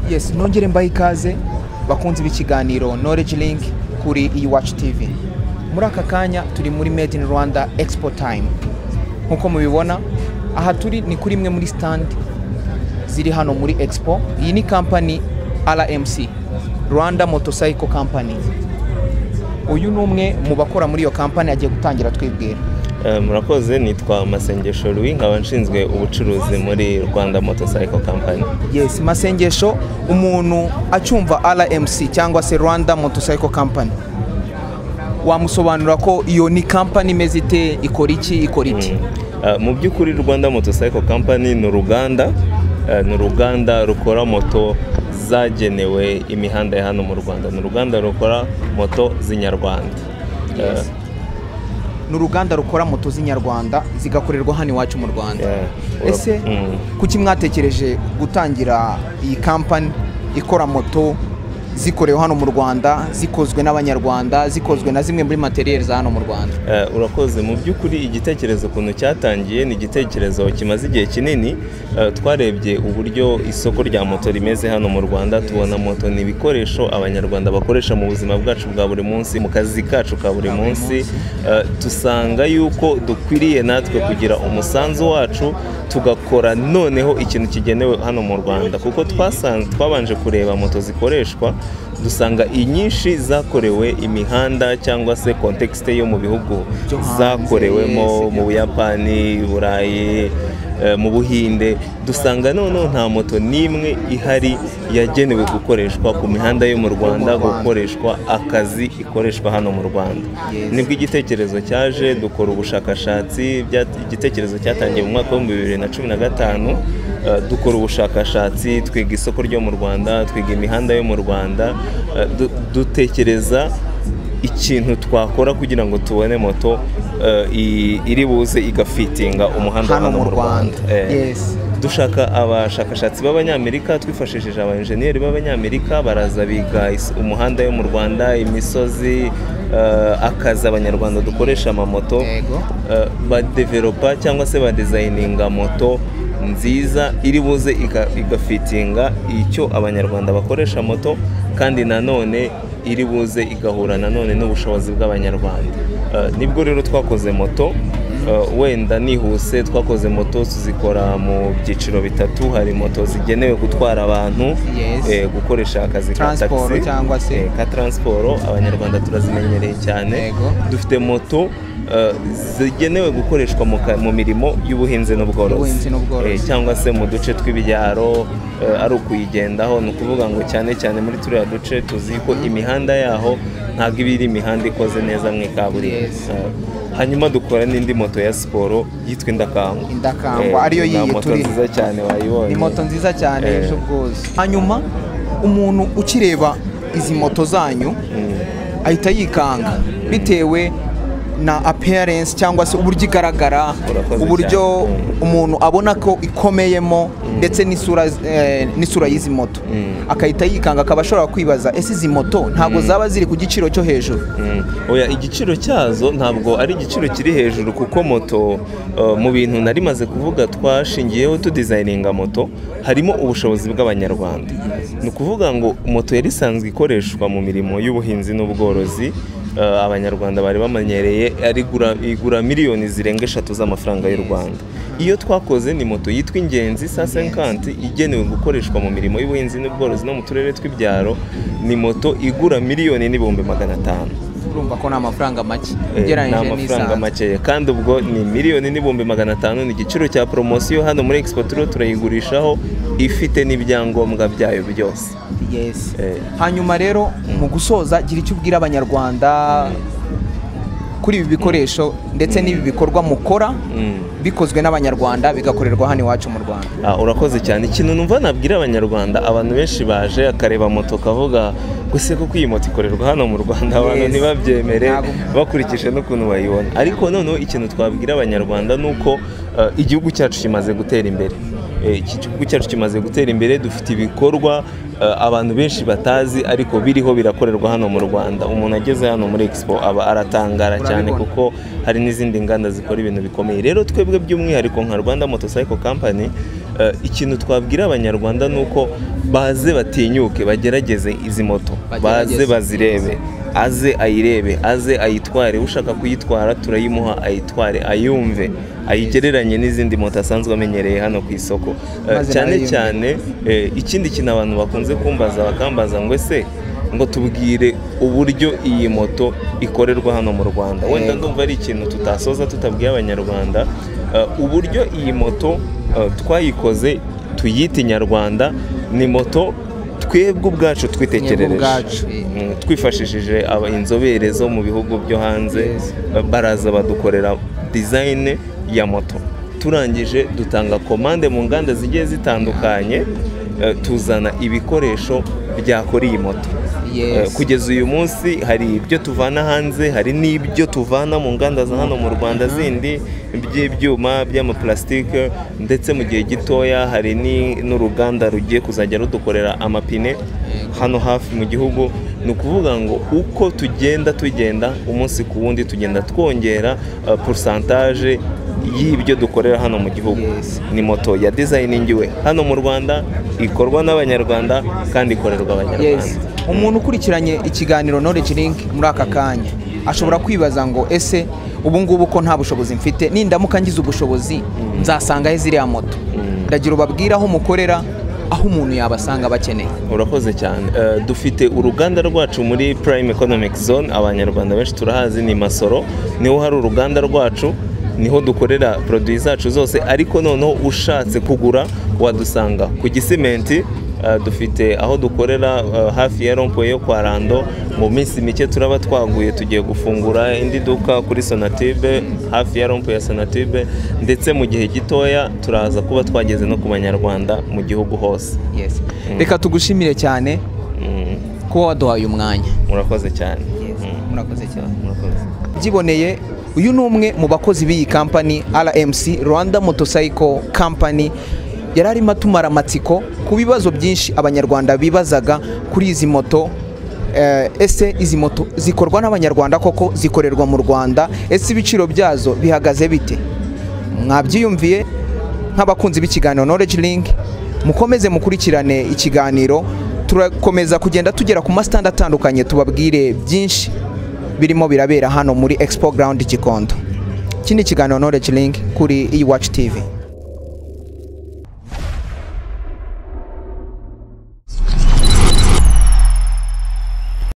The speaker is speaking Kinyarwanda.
Yes, nongere mbaye ikaze bakunze b'ikiganiro Knowledge Link kuri Iwacu TV. Muri aka kanya turi muri Made in Rwanda Expo Time. Nkuko mubibona aha turi ni kuri imwe muri stand ziri hano muri Expo. Iyi ni company RMC, Rwanda Motorcycle Company. Uyu numwe mu bakora muri iyo company agiye gutangira twibwira. Murakoze, nitwa Masengesho Louis, nkaba nshinzwe ubucuruzi muri Rwanda Motorcycle Company. Yes, Masengesho, umuntu acyumva RMC cyangwa se Rwanda Motorcycle Company, wamusobanura ko iyo ni company imeze ite, ikora iki? Mu by'ukuri Rwanda Motorcycle Company ni uruganda rukora moto zagenewe imihanda ya hano mu Rwanda. Ni uruganda rukora moto z'inyarwanda. Yes. N'uruganda rukora moto z'inyarwanda zigakorerwa hano iwacu mu Rwanda. Ese kuki mwatekereje gutangira iyi company ikora moto zikorewe hano mu Rwanda, zikozwe n'abanyarwanda, zikozwe na zimwe muri materiel za hano mu Rwanda? Urakoze. Mu by'ukuri igitekerezo kuntu cyatangiye ni igitekerezo kimaze igihe kinini. Twarebye uburyo isoko rya moto rimeze hano mu Rwanda, tubona moto ni ibikoresho abanyarwanda bakoresha mu buzima bwacu bwa buri munsi, mu kazi kacu ka buri munsi. Tusanga yuko dukwiriye natwe kugira umusanzu wacu, tugakora noneho ikintu kigenewe hano mu Rwanda, kuko twabanje kureba moto zikoreshwa, dusanga inyinshi zakorewe imihanda cyangwa se context yo mu bihugu zakorewemo, mu Buyapani, Burayi, mu Buhinde. Dusanga noneho nta moto n'imwe ihari yagenewe gukoreshwa ku mihanda yo mu Rwanda, gukoreshwa akazi ikoreshwa hano mu Rwanda. Nibwo igitekerezo cyaje, dukora ubushakashatsi. Igitekerezo cyatangiye mu mwaka wa 2015. Dukora ubushakashatsi, twiga isoko ryo mu Rwanda, twiga imihanda yo mu Rwanda, dutekereza ikintu twakora kugira ngo tubone moto iri buze igafitinga umuhanda hano mu Rwanda. Dushaka abashakashatsi b'Abanyamerika, twifashishije abainjeniyeri b'Abanyamerika, baraza biga umuhanda yo mu Rwanda, imisozi, akazi abanyarwanda dukoresha amamoto, badevelopa cyangwa se badesigninga moto nziza iri buze igafitinga icyo abanyarwanda bakoresha moto, kandi nanone iri buze igahura nanone n'ubushobozi bw'abanyarwanda. Nibwo rero twakoze moto. Wenda nihuse, twakoze moto tuzikora mu byiciro bitatu. Hari moto zigenewe gutwara abantu, gukoresha akazi ka taxi cyangwa se ka transport, abanyarwanda turazimenyereye cyane. Dufite moto zigenewe gukoreshwa mu mirimo y'ubuhinzi n'ubworozi, cyangwa se mu duce tw'ibyaro, ari ukuyigendaho. Ni ukuvuga ngo cyane cyane muri turiya duce tuzi ko imihanda yaho ntabwo iba iri imihanda ikoze neza mu ikaburimbo. Hanyuma dukora n'indi moto ya siporo yitwa Indakangwa, ariyo yiye moto nziza cyane, wayibonye. Ni moto nziza cyane ejo bwose. Hanyuma umuntu ukireba izi moto zanyu ahita yikanga bitewe na appearance cyangwa se uburyo igaragara, uburyo umuntu abona ko ikomeyemo, ndetse n'isura y'izi moto, akahita yikanga, akaba ashobora kwibaza ese izi moto ntabwo zaba ziri ku giciro cyo hejuru? Oya, igiciro cyazo ntabwo ari igiciro kiri hejuru, kuko moto mu bintu nari maze kuvuga twashingiyeho tudesigninga moto, harimo ubushobozi bw'abanyarwanda. Ni ukuvuga ngo moto yari isanzwe ikoreshwa mu mirimo y'ubuhinzi n'ubworozi. Abanyarwanda bari bamenyereye, igura miliyoni zirenga 3 z'amafaranga y'u Rwanda. Iyo twakoze ni moto yitwa Ingenzi 150, igenewe gukoreshwa mu mirimo y'ubuhinzi n'ubworozi no mu turere tw'ibyaro. Ni moto igura miliyoni n'ibihumbi 500. Urumva ko n'amafaranga make ugereranyije n'amafaranga make, kandi ubwo ni miliyoni n'ibihumbi 500. Ni igiciro cya promosiyo hano muri Expo turayigurishaho ifite n'ibyangombwa byayo byose. Yes. Hanyuma rero mu gusoza, gira icyo ubwira abanyarwanda kuri ibi bikoresho ndetse n'ibi bikorwa mukora bikozwe n'abanyarwanda bigakorerwa hano iwacu mu Rwanda. Urakoze cyane. Ikintu numva nabwira abanyarwanda, abantu benshi baje akareba moto kavuga gusa ko iyi moto ikorerwa hano mu Rwanda, abantu ntibabyemere bakurikije n'ukuntu bayibona. Ariko noneho ikintu twabwira abanyarwanda nuko igihugu cyacu kimaze gutera imbere. Igihugu cyacu kimaze gutera imbere, dufite ibikorwa abantu benshi batazi ariko biriho birakorerwa hano mu Rwanda. Umuntu ageze hano muri Expo aba aratangara cyane, kuko hari n'izindi nganda zikora ibintu bikomeye. Rero twebwe by'umwihariko nka Rwanda Motorcycle Company ikintu twabwira abanyarwanda nuko baze batinyuke bagerageze izi moto, baze bazirebe, aze ayirebe, aze ayitware, ushaka kuyitwara turayimuha ayitware, ayumve, ayigereranye n'izindi moto asanzwe amenyereye hano ku isoko. Cyane cyane ikindi kintu abantu bakunze kumbaza bakambaza ngo ese ngo tubwire uburyo iyi moto ikorerwa hano mu Rwanda. Wenda ndumva ari ikintu tutasoza tutabwiye abanyarwanda uburyo iyi moto twayikoze tuyita Inyarwanda. Ni moto twebwe ubwacu twitekerereje, twifashishije inzobere zo mu bihugu byo hanze, baraza badukorera design ya moto, turangije dutanga komande mu nganda zigiye zitandukanye, tuzana ibikoresho byakora iyi moto. Kugeza uyu munsi hari ibyo tuvana hanze, hari n'ibyo tuvana mu nganda za hano mu Rwanda zindi by'ibyuma by'amaplastike, ndetse mu gihe gitoya hari n'uruganda rugiye kuzajya rudukorera amapine hano hafi mu gihugu. Ni ukuvuga ngo uko tugenda umunsi ku wundi tugenda twongera pourcentage y'ibyo dukorera hano mu gihugu. Ni moto ya designingiwe hano mu Rwanda, ikorwa n'abanyarwanda kandi ikorerwa abanyarwanda. Umuntu ukurikiranye ikiganiro Knowledge Link muri aka kanya ashobora kwibaza ngo ese ubu ngubu ko nta bushobozi mfite, nindamuka ngize ubushobozi nzasanga he ziriya moto? Ndagira ubabwira aho mukorera, aho umuntu yabasanga bakeneye. Urakoze cyane. Dufite uruganda rwacu muri Prime Economic Zone, abanyarwanda benshi turahazi, ni Masoro, niho hari uruganda rwacu, niho dukorera produits zacu zose. Ariko noneho ushatse kugura wadusanga ku Gisimenti. Dufite aho dukorera hafi ya rompo yo kwa Rando. Mu minsi mike turaba twaguye tugiye gufungura indi duka kuri Sonatube hafi ya rompo ya Sonatube, ndetse mu gihe gitoya turaza kuba twageze no ku banyarwanda mu gihugu hose. Reka tugushimire cyane kuba waduhaye umwanya. Murakoze cyane. Murakoze cyane. Byiboneye, uyu ni umwe mu bakozi b'iyi company RMC, Rwanda Motorcycle Company. Yari arimo atumara amatsiko ku bibazo byinshi abanyarwanda bibazaga kuri izi moto. Ese izi moto zikorwa n'abanyarwanda koko, zikorerwa mu Rwanda? Ese ibiciro byazo bihagaze bite? Mwabyiyumviye nk'abakunzi b'ikiganiro Knowledge Link. Mukomeze mukurikirane ikiganiro, turakomeza kugenda tugera ku mastand atandukanye tubabwire byinshi birimo birabera hano muri Expo Ground Gikondo. Kindi kiganiro Knowledge Link kuri iWatch TV.